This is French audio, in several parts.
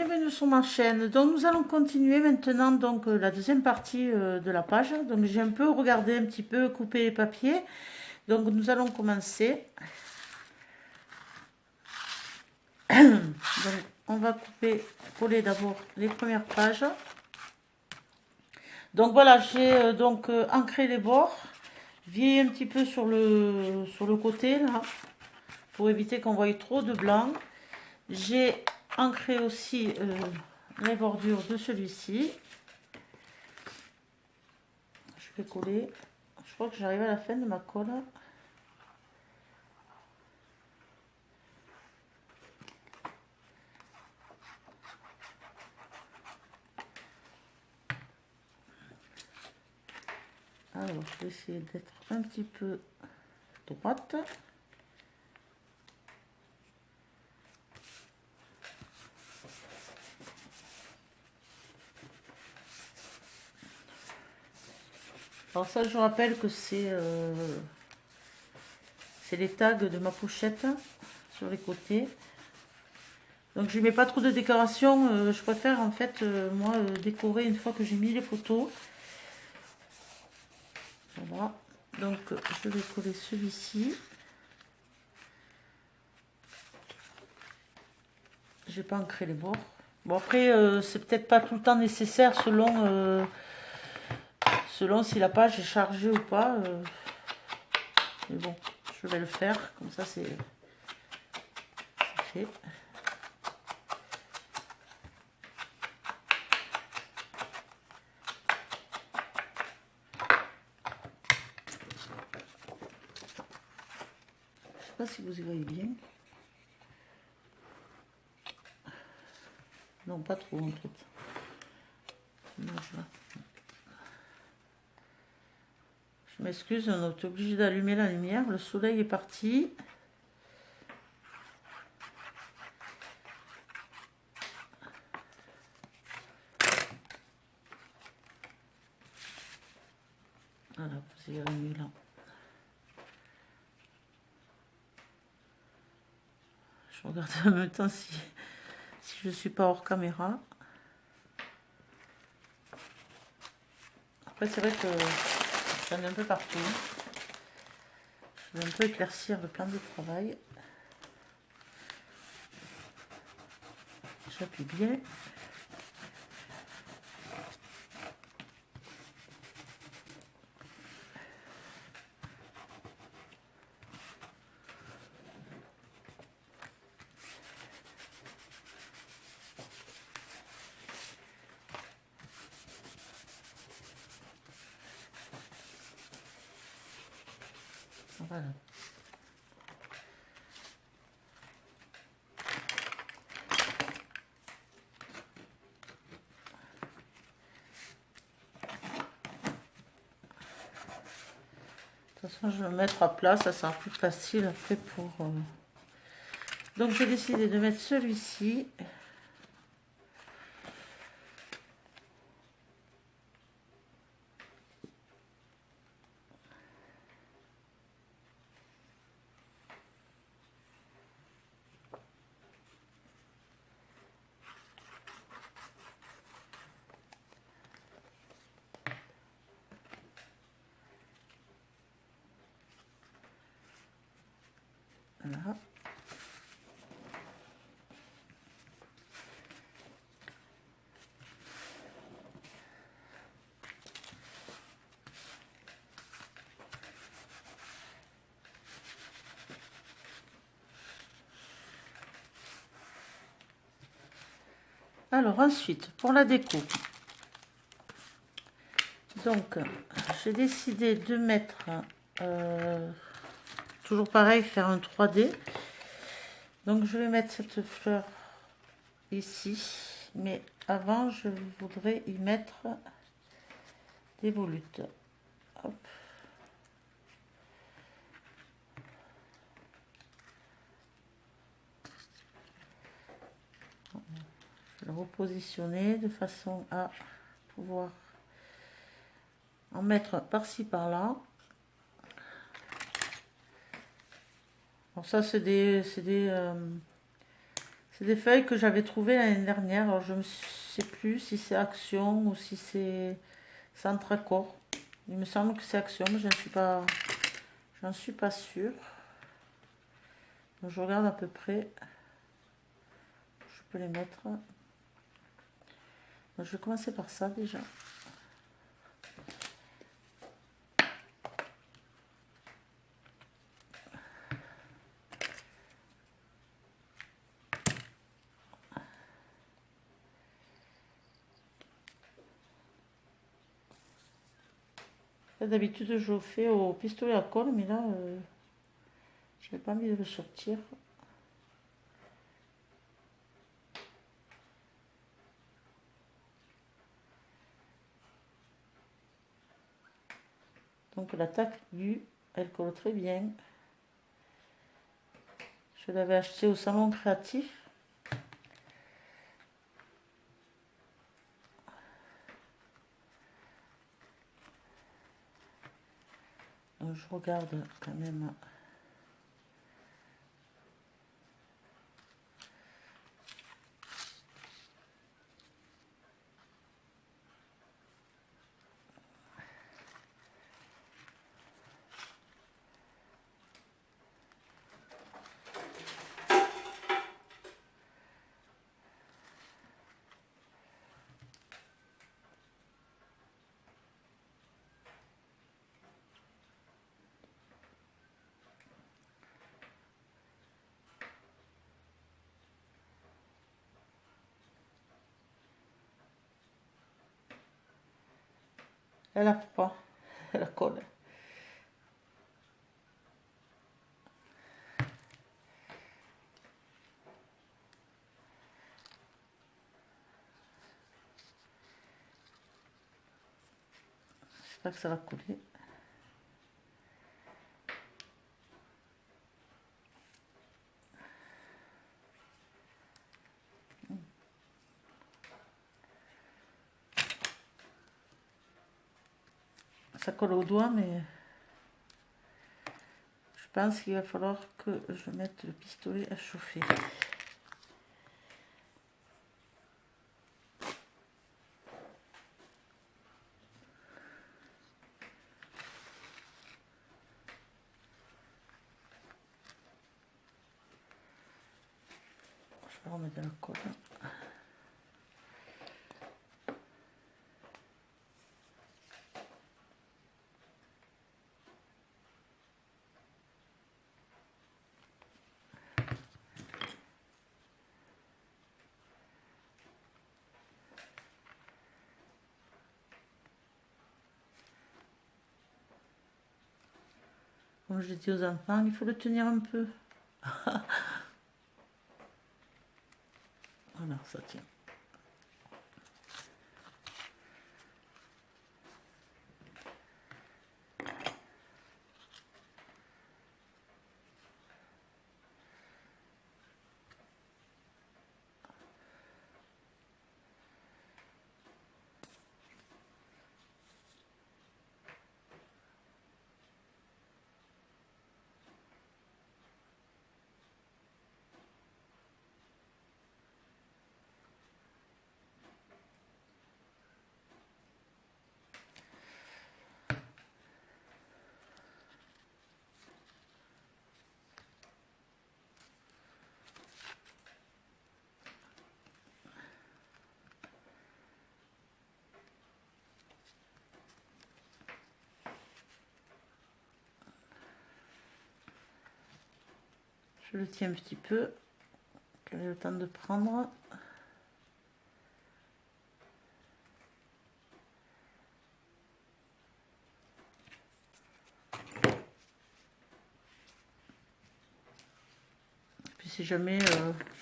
bienvenue sur ma chaîne. Donc nous allons continuer maintenant donc la deuxième partie de la page. Donc j'ai un peu regardé un petit peu, coupé les papiers. Donc nous allons commencer. Donc on va coller d'abord les premières pages. Donc voilà, j'ai ancré les bords, vieilli un petit peu sur le côté là, pour éviter qu'on voie trop de blanc. J'ai ancré aussi les bordures de celui-ci. Je vais coller. Je crois que j'arrive à la fin de ma colle. Alors, je vais essayer d'être un petit peu droite. Alors ça, je rappelle que c'est les tags de ma pochette sur les côtés. Donc je ne mets pas trop de décoration. Je préfère en fait, moi, décorer une fois que j'ai mis les photos. Voilà. Donc je vais coller celui-ci. J'ai pas ancré les bords. Bon après, c'est peut-être pas tout le temps nécessaire selon si la page est chargée ou pas. Mais bon, je vais le faire. Comme ça, c'est fait. Je sais pas si vous y voyez bien. Non, pas trop en fait. Je m'excuse, on est obligé d'allumer la lumière. Le soleil est parti. Voilà, vous y arrivez là. Je regarde en même temps si je ne suis pas hors caméra. Après, c'est vrai que j'en ai un peu partout. Je vais un peu éclaircir le plan de travail. J'appuie bien. Voilà. De toute façon, je vais le mettre à plat, ça sera plus facile après pour... Donc, j'ai décidé de mettre celui-ci. Voilà. Alors ensuite, pour la déco, donc j'ai décidé de mettre, toujours pareil, faire un 3D. Donc je vais mettre cette fleur ici, mais avant je voudrais y mettre des volutes. Hop. Je vais le repositionner de façon à pouvoir en mettre par-ci par-là. Donc ça c'est des C'est des feuilles que j'avais trouvées l'année dernière. Alors je ne sais plus si c'est Action ou si c'est Centracor. Il me semble que c'est Action, mais j'en suis pas sûre. Donc je regarde à peu près. Je peux les mettre. Donc je vais commencer par ça déjà. D'habitude, je le fais au pistolet à colle, mais là, je n'ai pas envie de le sortir. Donc la taque du, elle colle très bien. Je l'avais acheté au salon créatif. Donc je regarde quand même. Elle a froid, elle colle. J'espère que ça va coller. Ça colle au doigt, mais je pense qu'il va falloir que je mette le pistolet à chauffer. Je vais remettre la colle. Comme je dis aux enfants, il faut le tenir un peu. Voilà, ça tient. Je le tiens un petit peu, qu'elle ait le temps de prendre. Puis si jamais,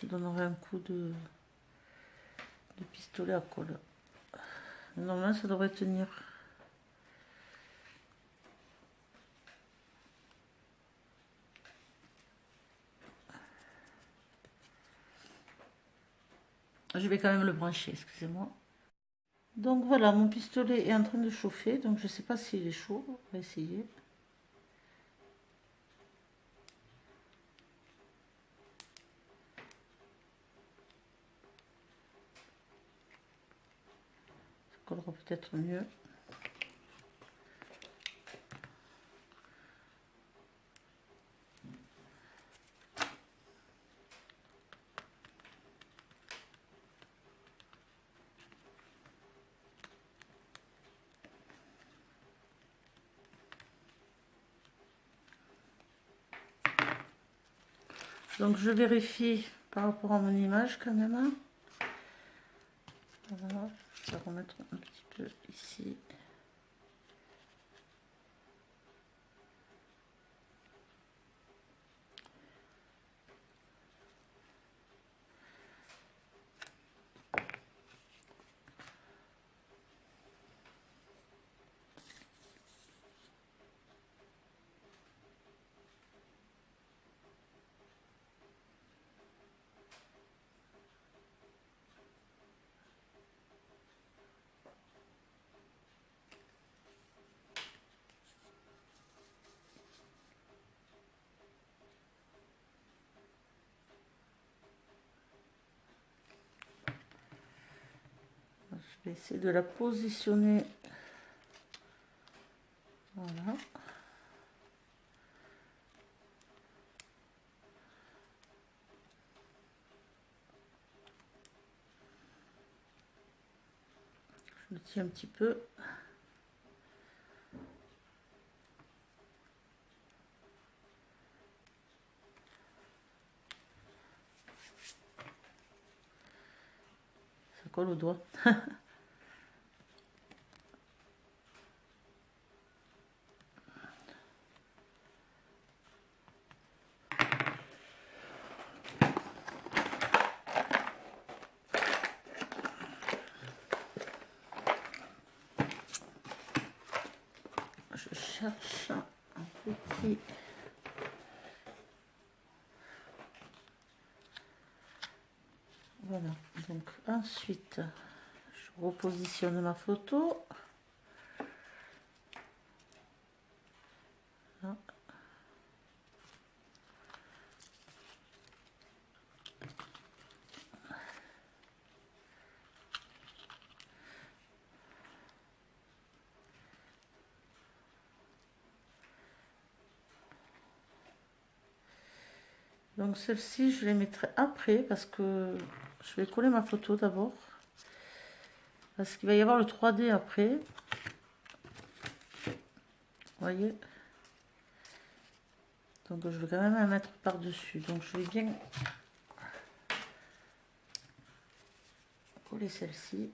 je donnerai un coup de pistolet à colle. Normalement, ça devrait tenir. Je vais quand même le brancher, excusez-moi. Donc voilà, mon pistolet est en train de chauffer, donc je ne sais pas s'il est chaud, on va essayer. peut-être mieux. Donc je vérifie par rapport à mon image quand même. Hein. Voilà, je vais remettre un petit peu ici. Je vais essayer de la positionner. Voilà. Je le tiens un petit peu. Ça colle au doigt. Je cherche un petit... Voilà, donc ensuite, je repositionne ma photo. Là. Donc celle-ci, je les mettrai après parce que je vais coller ma photo d'abord. Parce qu'il va y avoir le 3D après. Vous voyez? Donc je vais quand même la mettre par-dessus. Donc je vais bien coller celle-ci.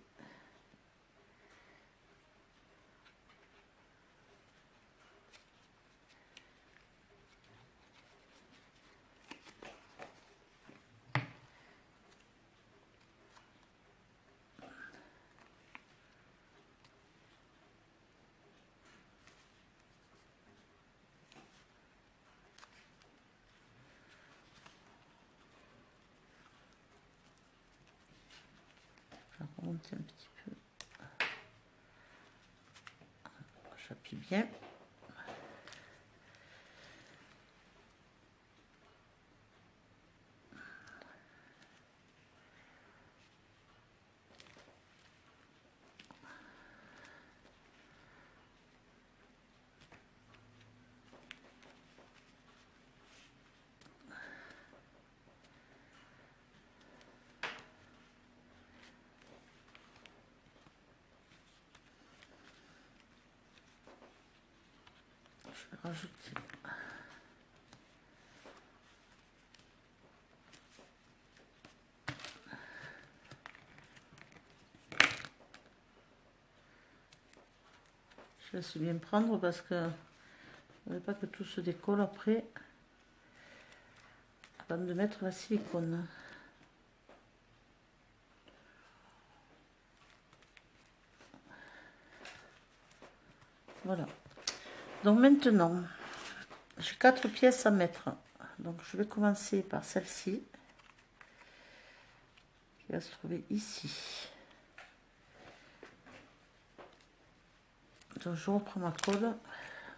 Je vais remonter un petit peu. J'appuie bien. Je vais rajouter. Je laisse bien prendre parce que je ne veux pas que tout se décolle après avant de mettre la silicone. Voilà. Donc maintenant, j'ai 4 pièces à mettre. Donc je vais commencer par celle-ci qui va se trouver ici. Donc je reprends ma colle,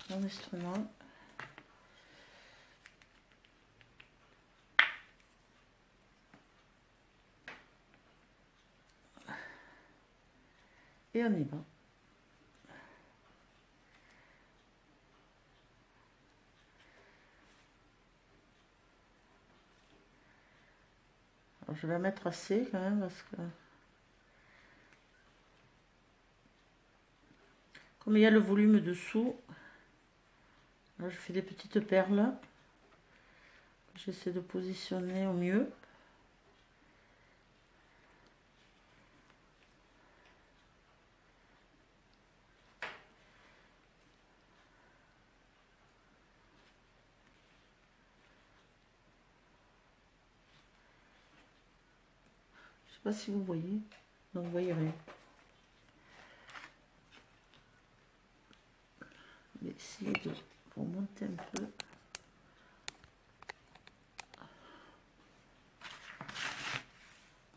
mon instrument. Et on y va. Je vais la mettre assez quand même parce que comme il y a le volume dessous, là je fais des petites perles. J'essaie de positionner au mieux. Je sais pas si vous voyez, donc vous voyez rien. Je vais essayer de remonter un peu.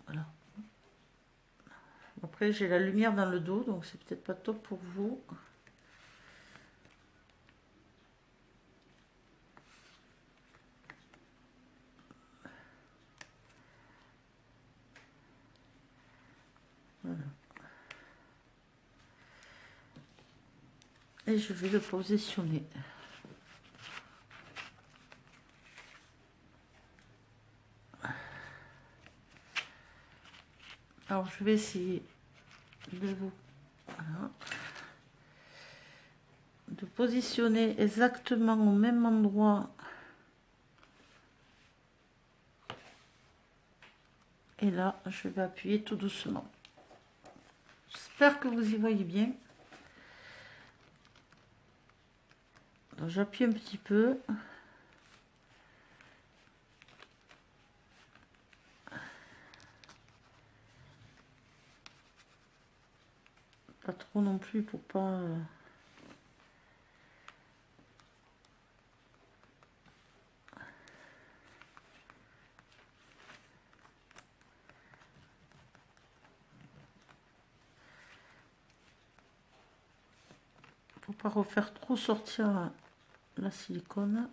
Voilà. Après j'ai la lumière dans le dos, donc c'est peut-être pas top pour vous. Voilà. Et je vais le positionner. Alors je vais essayer de vous voilà, de positionner exactement au même endroit. Et là, je vais appuyer tout doucement. J'espère que vous y voyez bien. J'appuie un petit peu. Pas trop non plus pour pas... pour pas refaire trop sortir la silicone.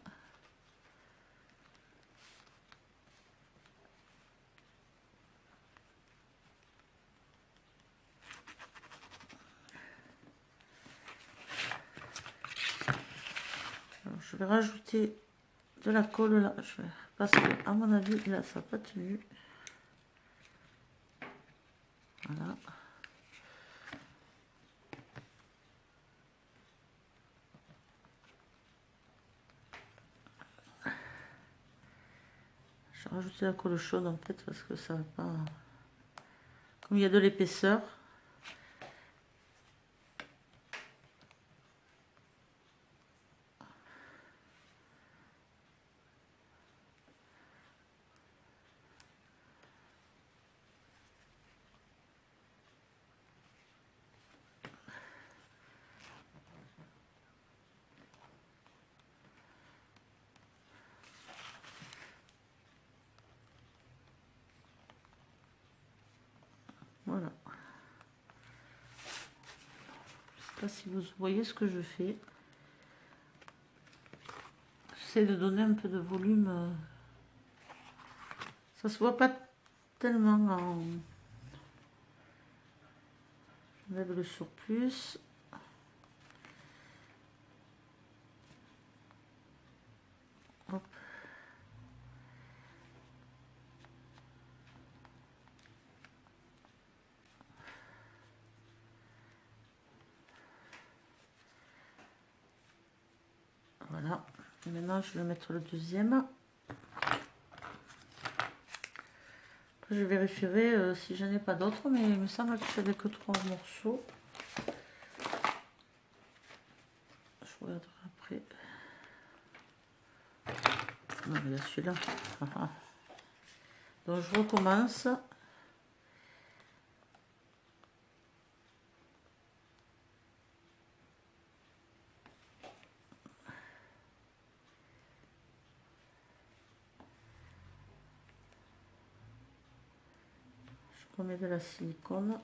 Alors, je vais rajouter de la colle là, parce que à mon avis là ça n'a pas tenu. Voilà. J'ai rajouté la colle chaude en fait parce que ça va pas. Comme il y a de l'épaisseur. Voilà. Je sais pas si vous voyez ce que je fais. J'essaie de donner un peu de volume. Ça se voit pas tellement en... J'enlève le surplus. Hop. Voilà. Et maintenant, je vais mettre le deuxième. Après, je vérifierai si j'en ai pas d'autres, mais il me semble que j'avais que 3 morceaux. Je regarderai après. Non, il y a celui-là. Donc, je recommence. Je remets de la silicone.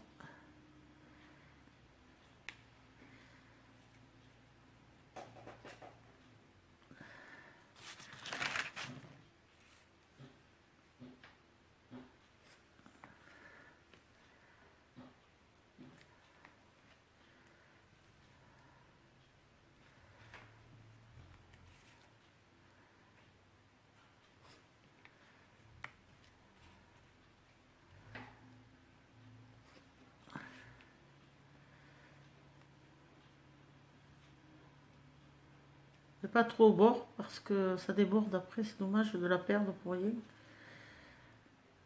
pas trop au bord parce que ça déborde après, c'est dommage de la perdre pour rien.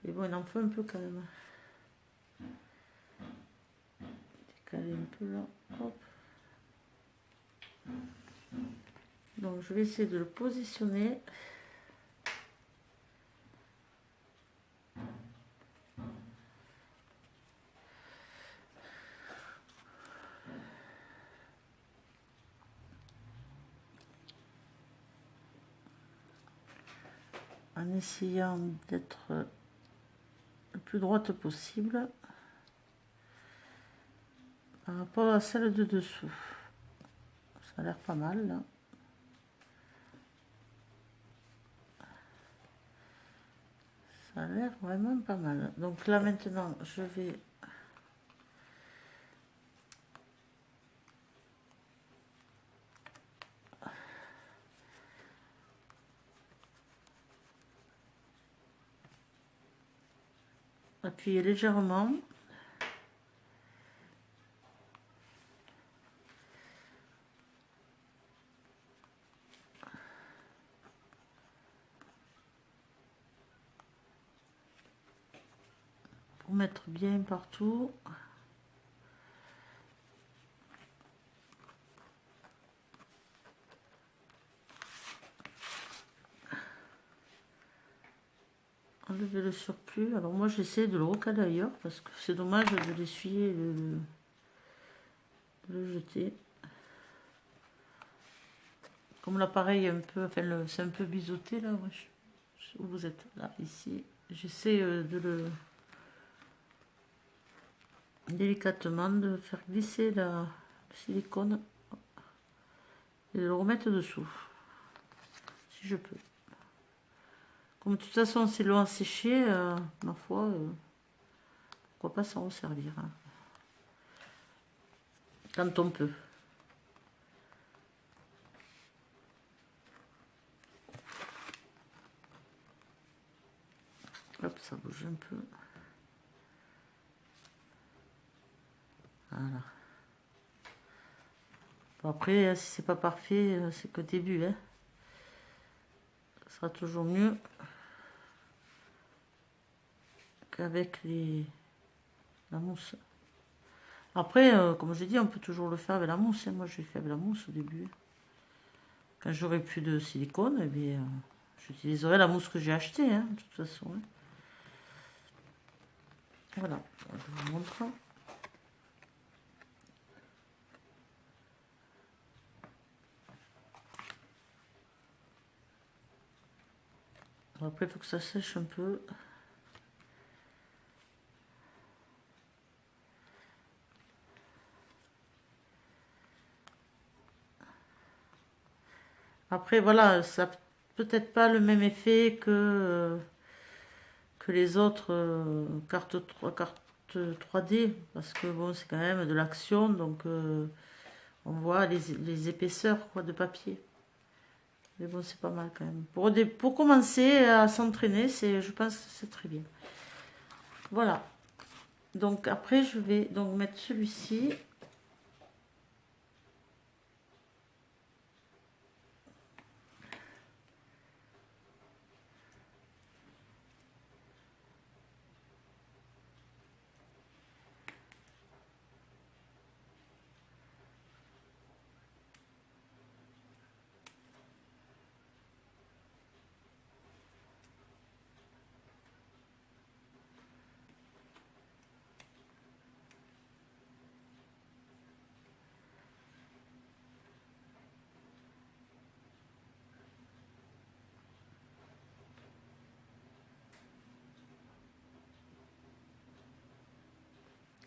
Mais bon, il en faut un peu quand même. Décaler un peu là. Hop. Donc je vais essayer de le positionner. En essayant d'être le plus droite possible par rapport à celle de dessous. Ça a l'air pas mal là. Ça a l'air vraiment pas mal. Donc là maintenant je vais appuyer légèrement. Pour mettre bien partout. Enlever le surplus. Alors moi j'essaie de le recaler ailleurs parce que c'est dommage de l'essuyer et de le jeter. Comme l'appareil est un peu, enfin c'est un peu biseauté là, où vous êtes là, ici. J'essaie de le délicatement de faire glisser le silicone et de le remettre dessous, si je peux. Comme de toute façon c'est long à sécher, ma foi, pourquoi pas s'en resservir, hein, quand on peut. Hop, ça bouge un peu. Voilà. Bon, après, si c'est pas parfait, c'est que début, hein. Ça sera toujours mieux qu'avec la mousse. Après, comme je dis, on peut toujours le faire avec la mousse, hein. Moi, je l'ai fait avec la mousse au début. Quand j'aurai plus de silicone, eh bien, j'utiliserai la mousse que j'ai achetée, hein, de toute façon, hein. Voilà, je vous montre. Après, il faut que ça sèche un peu. Après, voilà, ça peut-être pas le même effet que les autres cartes 3D, parce que bon, c'est quand même de l'action, donc on voit les épaisseurs quoi, de papier. Mais bon, c'est pas mal quand même. Pour commencer à s'entraîner, je pense que c'est très bien. Voilà. Donc après, je vais donc mettre celui-ci.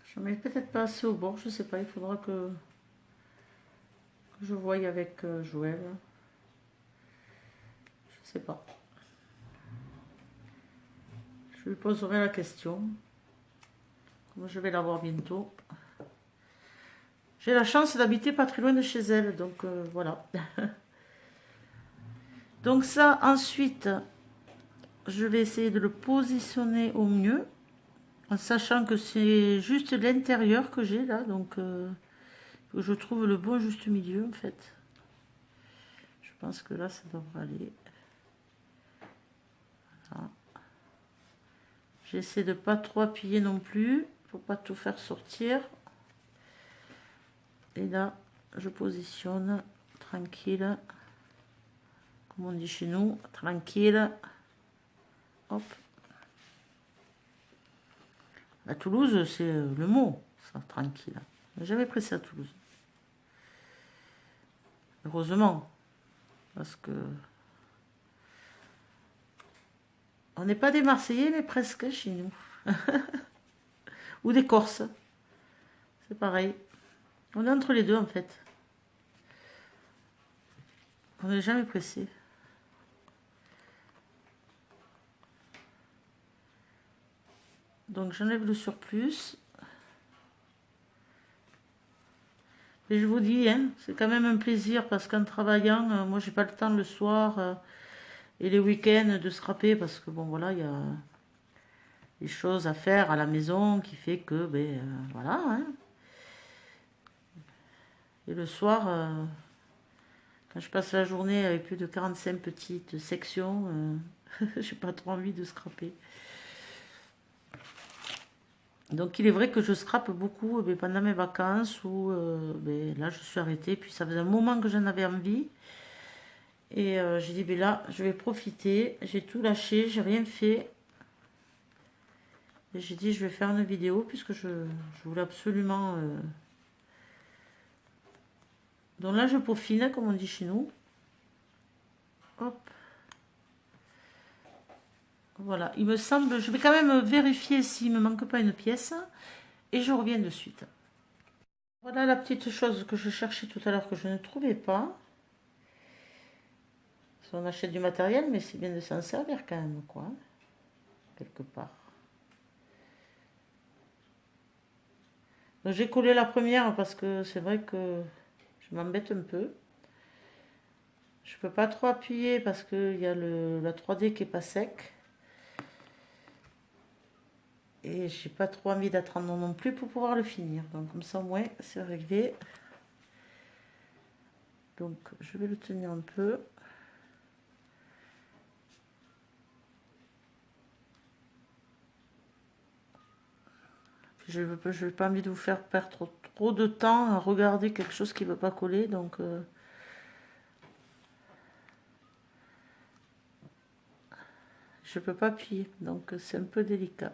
Je mets peut-être pas assez au bord, je sais pas, il faudra que je voie avec Joël. Je sais pas. Je lui poserai la question. Comme je vais la voir bientôt. J'ai la chance d'habiter pas très loin de chez elle, donc voilà. Donc ça, ensuite, je vais essayer de le positionner au mieux, en sachant que c'est juste l'intérieur que j'ai là, donc je trouve le bon juste milieu en fait. Je pense que là, ça devrait aller. Voilà. J'essaie de pas trop appuyer non plus, pour pas tout faire sortir. Et là, je positionne tranquille, comme on dit chez nous, tranquille. Hop. À Toulouse, c'est le mot, ça, tranquille. Je n'ai jamais pressé à Toulouse. Heureusement, parce que on n'est pas des Marseillais, mais presque chez nous. Ou des Corses. C'est pareil. On est entre les deux, en fait. On n'est jamais pressé. Donc j'enlève le surplus. Et je vous dis, hein, c'est quand même un plaisir parce qu'en travaillant, moi j'ai pas le temps le soir et les week-ends de scraper parce que bon voilà, il y a des choses à faire à la maison qui fait que ben voilà. Hein. Et le soir, quand je passe la journée avec plus de 45 petites sections, j'ai pas trop envie de scraper. Donc il est vrai que je scrape beaucoup pendant mes vacances où là je suis arrêtée. Puis ça faisait un moment que j'en avais envie. Et j'ai dit là je vais profiter. J'ai tout lâché, j'ai rien fait. Et j'ai dit je vais faire une vidéo puisque je voulais absolument... Donc là je peaufine comme on dit chez nous. Hop. Voilà, il me semble, je vais quand même vérifier s'il ne me manque pas une pièce. Et je reviens de suite. Voilà la petite chose que je cherchais tout à l'heure que je ne trouvais pas. On achète du matériel, mais c'est bien de s'en servir quand même, quoi. Quelque part. Donc j'ai collé la première parce que c'est vrai que je m'embête un peu. Je peux pas trop appuyer parce qu'il y a la 3D qui est pas sec. Et j'ai pas trop envie d'attendre non plus pour pouvoir le finir. Donc comme ça au moins c'est réglé. Donc je vais le tenir un peu. Je n'ai pas envie de vous faire perdre trop de temps à regarder quelque chose qui ne veut pas coller. Donc je ne peux pas appuyer. Donc c'est un peu délicat.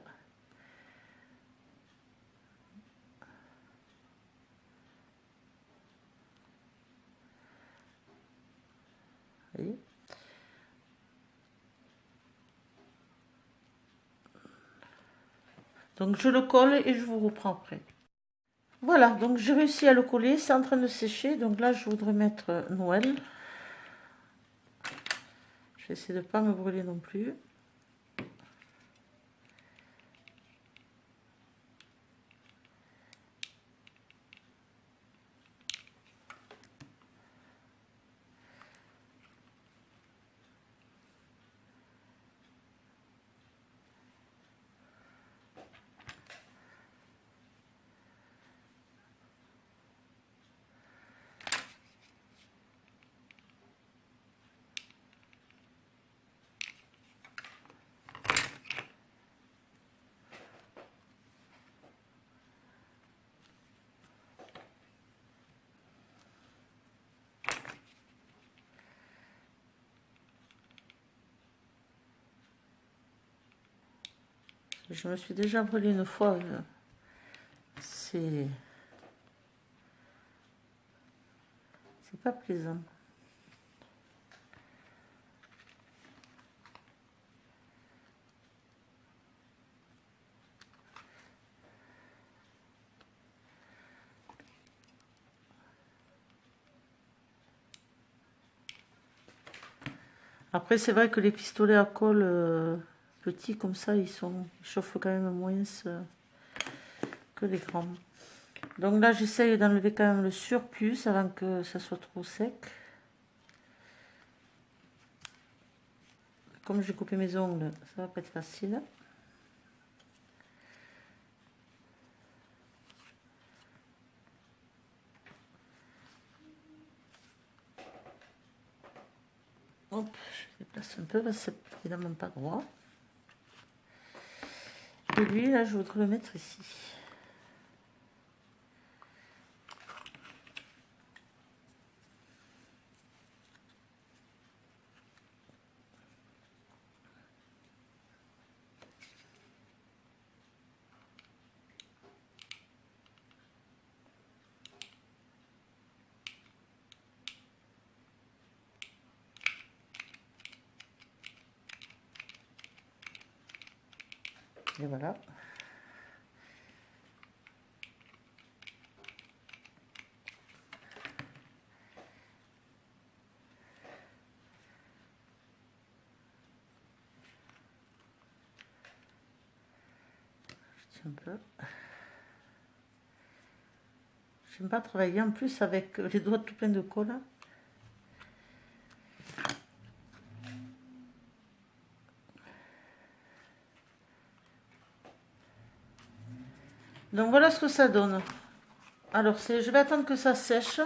Vous voyez ? Donc je le colle et je vous reprends après. Voilà, donc j'ai réussi à le coller, c'est en train de sécher. Donc là je voudrais mettre Noël. Je vais essayer de ne pas me brûler non plus. Je me suis déjà brûlé une fois. C'est pas plaisant. Après c'est vrai que les pistolets à colle petits comme ça, ils chauffent quand même moins que les grands. Donc là j'essaye d'enlever quand même le surplus avant que ça soit trop sec. Comme j'ai coupé mes ongles, ça va pas être facile. je déplace un peu parce que c'est évidemment pas droit. Et lui, là, je voudrais le mettre ici. Et voilà. Je tiens un peu. J'aime pas travailler en plus avec les doigts tout pleins de colle. Donc voilà ce que ça donne. Alors je vais attendre que ça sèche.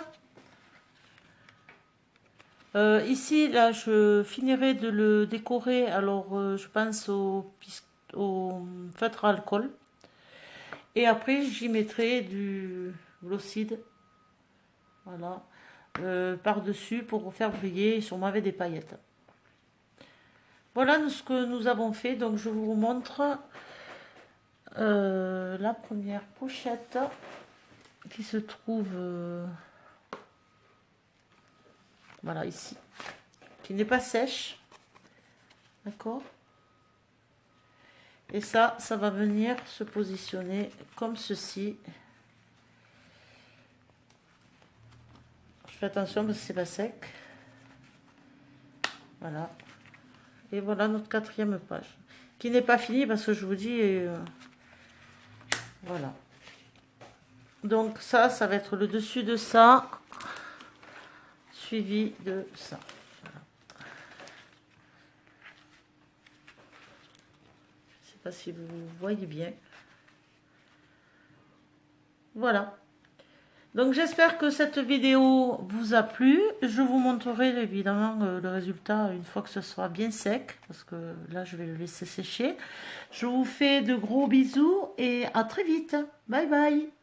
Ici, là, je finirai de le décorer. Alors, je pense au feutre à alcool. Et après, j'y mettrai du glosside. Voilà. Par-dessus pour faire briller, sûrement avec des paillettes. Voilà ce que nous avons fait. Donc, je vous montre la première pochette qui se trouve... voilà, ici. Qui n'est pas sèche. D'accord? Et ça va venir se positionner comme ceci. Je fais attention parce que c'est pas sec. Voilà. Et voilà notre 4e page. Qui n'est pas finie parce que je vous dis... voilà. Donc ça va être le dessus de ça. Suivi de ça. Voilà. Je ne sais pas si vous voyez bien. Voilà. Donc j'espère que cette vidéo vous a plu. Je vous montrerai évidemment le résultat une fois que ce sera bien sec. Parce que là je vais le laisser sécher. Je vous fais de gros bisous et à très vite. Bye bye.